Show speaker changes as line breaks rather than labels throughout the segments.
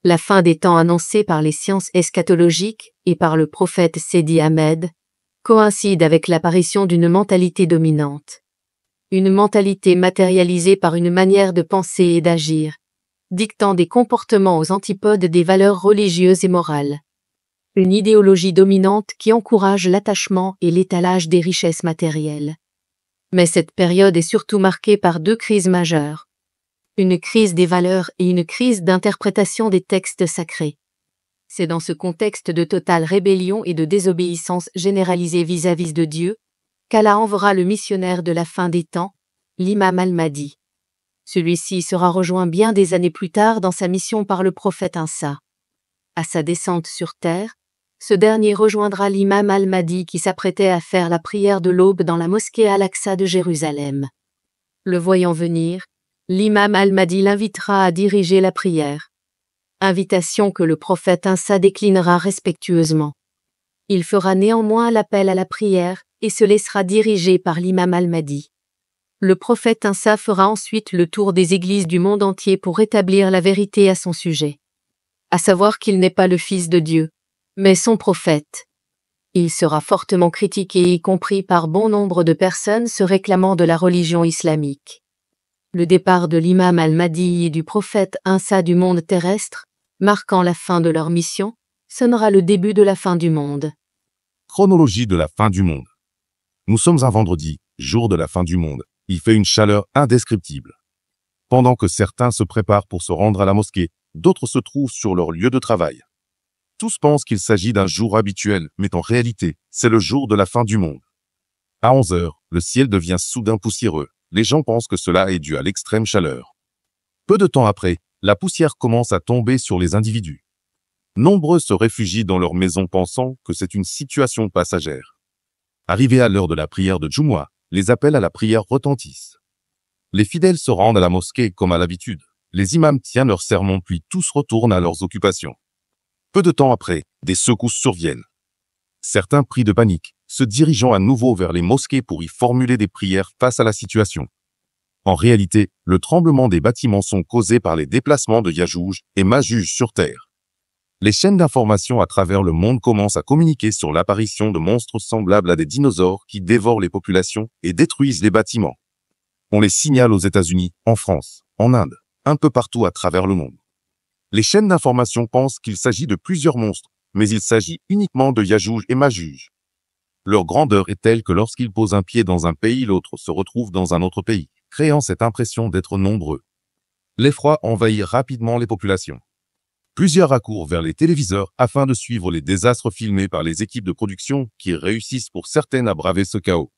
La fin des temps annoncée par les sciences eschatologiques et par le prophète Sidi Ahmed coïncide avec l'apparition d'une mentalité dominante. Une mentalité matérialisée par une manière de penser et d'agir, dictant des comportements aux antipodes des valeurs religieuses et morales. Une idéologie dominante qui encourage l'attachement et l'étalage des richesses matérielles. Mais cette période est surtout marquée par deux crises majeures. Une crise des valeurs et une crise d'interprétation des textes sacrés. C'est dans ce contexte de totale rébellion et de désobéissance généralisée vis-à-vis de Dieu qu'Allah enverra le missionnaire de la fin des temps, l'imam al-Mahdi. Celui-ci sera rejoint bien des années plus tard dans sa mission par le prophète Isa. À sa descente sur terre, ce dernier rejoindra l'imam al-Mahdi qui s'apprêtait à faire la prière de l'aube dans la mosquée Al-Aqsa de Jérusalem. Le voyant venir, l'imam al-Mahdi l'invitera à diriger la prière. Invitation que le prophète Isa déclinera respectueusement. Il fera néanmoins l'appel à la prière et se laissera diriger par l'imam al-Mahdi. Le prophète Isa fera ensuite le tour des églises du monde entier pour établir la vérité à son sujet. À savoir qu'il n'est pas le fils de Dieu, mais son prophète. Il sera fortement critiqué y compris par bon nombre de personnes se réclamant de la religion islamique. Le départ de l'imam al-Mahdi et du prophète Isa du monde terrestre, marquant la fin de leur mission, sonnera le début de la fin du monde.
Chronologie de la fin du monde. Nous sommes un vendredi, jour de la fin du monde. Il fait une chaleur indescriptible. Pendant que certains se préparent pour se rendre à la mosquée, d'autres se trouvent sur leur lieu de travail. Tous pensent qu'il s'agit d'un jour habituel, mais en réalité, c'est le jour de la fin du monde. À 11 heures, le ciel devient soudain poussiéreux. Les gens pensent que cela est dû à l'extrême chaleur. Peu de temps après, la poussière commence à tomber sur les individus. Nombreux se réfugient dans leur maison pensant que c'est une situation passagère. Arrivé à l'heure de la prière de Jumu'ah, les appels à la prière retentissent. Les fidèles se rendent à la mosquée comme à l'habitude. Les imams tiennent leur sermon puis tous retournent à leurs occupations. Peu de temps après, des secousses surviennent. Certains pris de panique, se dirigeant à nouveau vers les mosquées pour y formuler des prières face à la situation. En réalité, le tremblement des bâtiments sont causés par les déplacements de Yajouj et Majouj sur Terre. Les chaînes d'information à travers le monde commencent à communiquer sur l'apparition de monstres semblables à des dinosaures qui dévorent les populations et détruisent les bâtiments. On les signale aux États-Unis, en France, en Inde, un peu partout à travers le monde. Les chaînes d'information pensent qu'il s'agit de plusieurs monstres, mais il s'agit uniquement de Yajouj et Majouj. Leur grandeur est telle que lorsqu'ils posent un pied dans un pays, l'autre se retrouve dans un autre pays, créant cette impression d'être nombreux. L'effroi envahit rapidement les populations. Plusieurs accourent vers les téléviseurs afin de suivre les désastres filmés par les équipes de production qui réussissent pour certaines à braver ce chaos.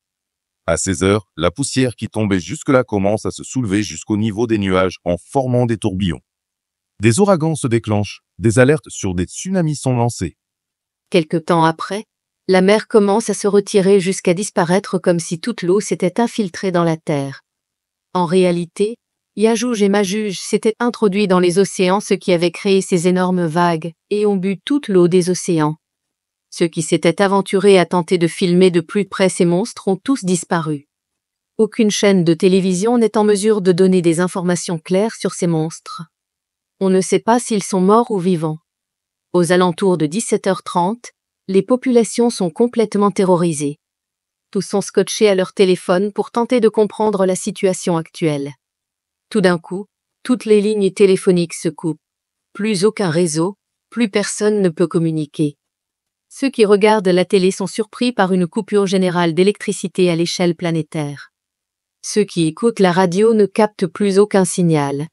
À 16 heures, la poussière qui tombait jusque-là commence à se soulever jusqu'au niveau des nuages en formant des tourbillons. Des ouragans se déclenchent, des alertes sur des tsunamis sont lancées.
Quelque temps après, la mer commence à se retirer jusqu'à disparaître comme si toute l'eau s'était infiltrée dans la terre. En réalité, Yajouj et Majouj s'étaient introduits dans les océans, ce qui avait créé ces énormes vagues, et ont bu toute l'eau des océans. Ceux qui s'étaient aventurés à tenter de filmer de plus près ces monstres ont tous disparu. Aucune chaîne de télévision n'est en mesure de donner des informations claires sur ces monstres. On ne sait pas s'ils sont morts ou vivants. Aux alentours de 17h30, les populations sont complètement terrorisées. Tous sont scotchés à leur téléphone pour tenter de comprendre la situation actuelle. Tout d'un coup, toutes les lignes téléphoniques se coupent. Plus aucun réseau, plus personne ne peut communiquer. Ceux qui regardent la télé sont surpris par une coupure générale d'électricité à l'échelle planétaire. Ceux qui écoutent la radio ne captent plus aucun signal.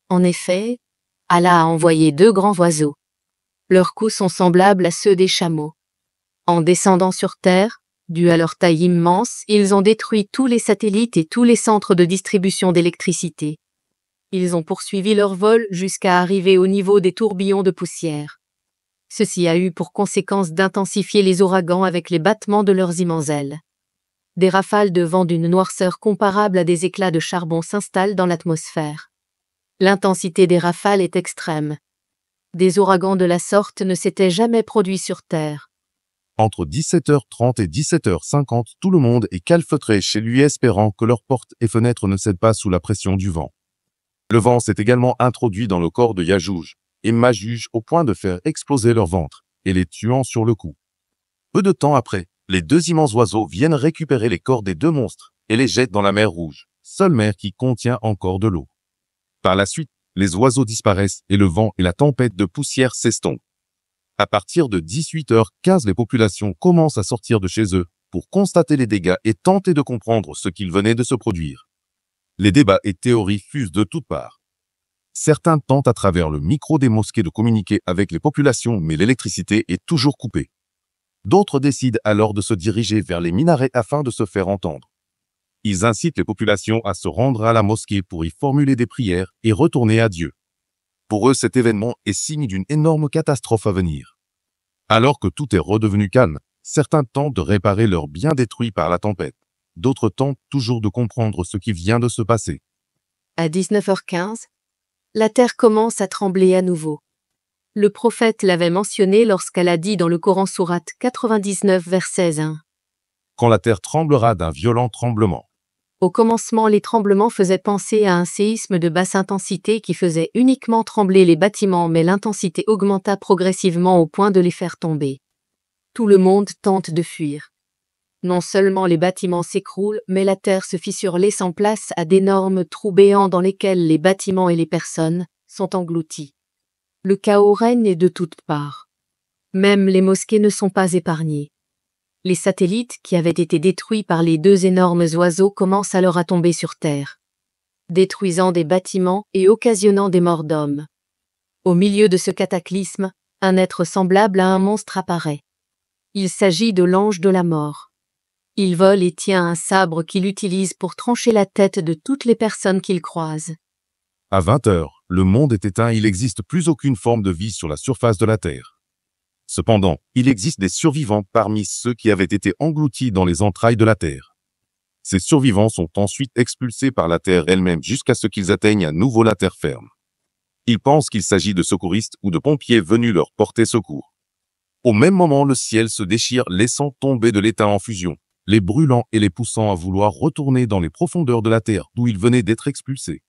En effet, Allah a envoyé 2 grands oiseaux. Leurs coups sont semblables à ceux des chameaux. En descendant sur Terre, dû à leur taille immense, ils ont détruit tous les satellites et tous les centres de distribution d'électricité. Ils ont poursuivi leur vol jusqu'à arriver au niveau des tourbillons de poussière. Ceci a eu pour conséquence d'intensifier les ouragans avec les battements de leurs immenses ailes. Des rafales de vent d'une noirceur comparable à des éclats de charbon s'installent dans l'atmosphère. L'intensité des rafales est extrême. Des ouragans de la sorte ne s'étaient jamais produits sur Terre.
Entre 17h30 et 17h50, tout le monde est calfeutré chez lui espérant que leurs portes et fenêtres ne cèdent pas sous la pression du vent. Le vent s'est également introduit dans le corps de Yajouj, et Majuj au point de faire exploser leur ventre, et les tuant sur le coup. Peu de temps après, les deux immenses oiseaux viennent récupérer les corps des deux monstres et les jettent dans la mer Rouge, seule mer qui contient encore de l'eau. Par la suite, les oiseaux disparaissent et le vent et la tempête de poussière s'estompent. À partir de 18h15, les populations commencent à sortir de chez eux pour constater les dégâts et tenter de comprendre ce qu'il venait de se produire. Les débats et théories fusent de toutes parts. Certains tentent à travers le micro des mosquées de communiquer avec les populations, mais l'électricité est toujours coupée. D'autres décident alors de se diriger vers les minarets afin de se faire entendre. Ils incitent les populations à se rendre à la mosquée pour y formuler des prières et retourner à Dieu. Pour eux, cet événement est signe d'une énorme catastrophe à venir. Alors que tout est redevenu calme, certains tentent de réparer leurs biens détruits par la tempête. D'autres tentent toujours de comprendre ce qui vient de se passer.
À 19h15, la terre commence à trembler à nouveau. Le prophète l'avait mentionné lorsqu'elle a dit dans le Coran sourate 99 verset 1.
Quand la terre tremblera d'un violent tremblement.
Au commencement, les tremblements faisaient penser à un séisme de basse intensité qui faisait uniquement trembler les bâtiments, mais l'intensité augmenta progressivement au point de les faire tomber. Tout le monde tente de fuir. Non seulement les bâtiments s'écroulent, mais la terre se fissure, laissant place à d'énormes trous béants dans lesquels les bâtiments et les personnes sont engloutis. Le chaos règne de toutes parts. Même les mosquées ne sont pas épargnées. Les satellites qui avaient été détruits par les deux énormes oiseaux commencent alors à tomber sur terre, détruisant des bâtiments et occasionnant des morts d'hommes. Au milieu de ce cataclysme, un être semblable à un monstre apparaît. Il s'agit de l'ange de la mort. Il vole et tient un sabre qu'il utilise pour trancher la tête de toutes les personnes qu'il croise.
À 20h, le monde est éteint, il n'existe plus aucune forme de vie sur la surface de la Terre. Cependant, il existe des survivants parmi ceux qui avaient été engloutis dans les entrailles de la Terre. Ces survivants sont ensuite expulsés par la Terre elle-même jusqu'à ce qu'ils atteignent à nouveau la terre ferme. Ils pensent qu'il s'agit de secouristes ou de pompiers venus leur porter secours. Au même moment, le ciel se déchire, laissant tomber de l'étain en fusion, les brûlant et les poussant à vouloir retourner dans les profondeurs de la Terre d'où ils venaient d'être expulsés.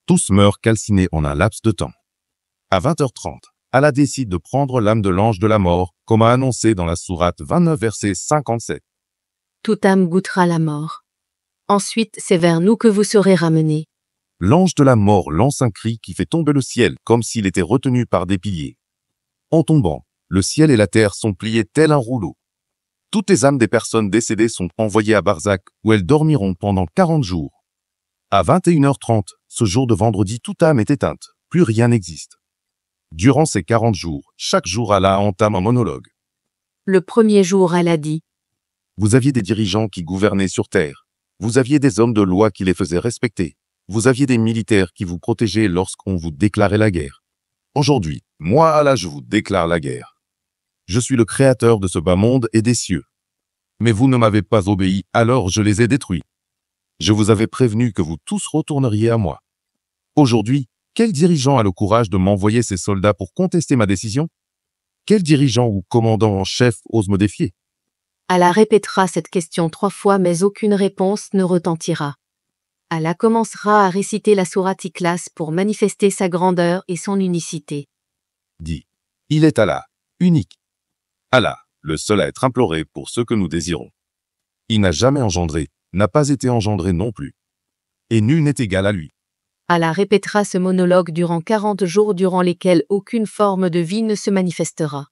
Tous meurent calcinés en un laps de temps. À 20h30, Allah décide de prendre l'âme de l'ange de la mort, comme a annoncé dans la sourate 29 verset 57.
Toute âme goûtera la mort. Ensuite, c'est vers nous que vous serez ramenés.
L'ange de la mort lance un cri qui fait tomber le ciel comme s'il était retenu par des piliers. En tombant, le ciel et la terre sont pliés tel un rouleau. Toutes les âmes des personnes décédées sont envoyées à Barzakh, où elles dormiront pendant 40 jours. À 21h30, ce jour de vendredi, toute âme est éteinte, plus rien n'existe. Durant ces 40 jours, chaque jour Allah entame un monologue.
Le premier jour, Allah dit :
Vous aviez des dirigeants qui gouvernaient sur terre. Vous aviez des hommes de loi qui les faisaient respecter. Vous aviez des militaires qui vous protégeaient lorsqu'on vous déclarait la guerre. Aujourd'hui, moi Allah, je vous déclare la guerre. Je suis le créateur de ce bas monde et des cieux. Mais vous ne m'avez pas obéi, alors je les ai détruits. Je vous avais prévenu que vous tous retourneriez à moi. Aujourd'hui, quel dirigeant a le courage de m'envoyer ses soldats pour contester ma décision? Quel dirigeant ou commandant en chef ose me défier?
Allah répétera cette question 3 fois, mais aucune réponse ne retentira. Allah commencera à réciter la sourate Ikhlas pour manifester sa grandeur et son unicité.
Dit, il est Allah, unique. Allah, le seul à être imploré pour ce que nous désirons. Il n'a jamais engendré, n'a pas été engendré non plus. Et nul n'est égal à lui.
Allah répétera ce monologue durant 40 jours durant lesquels aucune forme de vie ne se manifestera.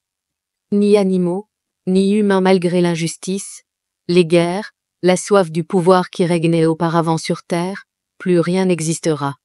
Ni animaux, ni humains malgré l'injustice, les guerres, la soif du pouvoir qui régnait auparavant sur terre, plus rien n'existera.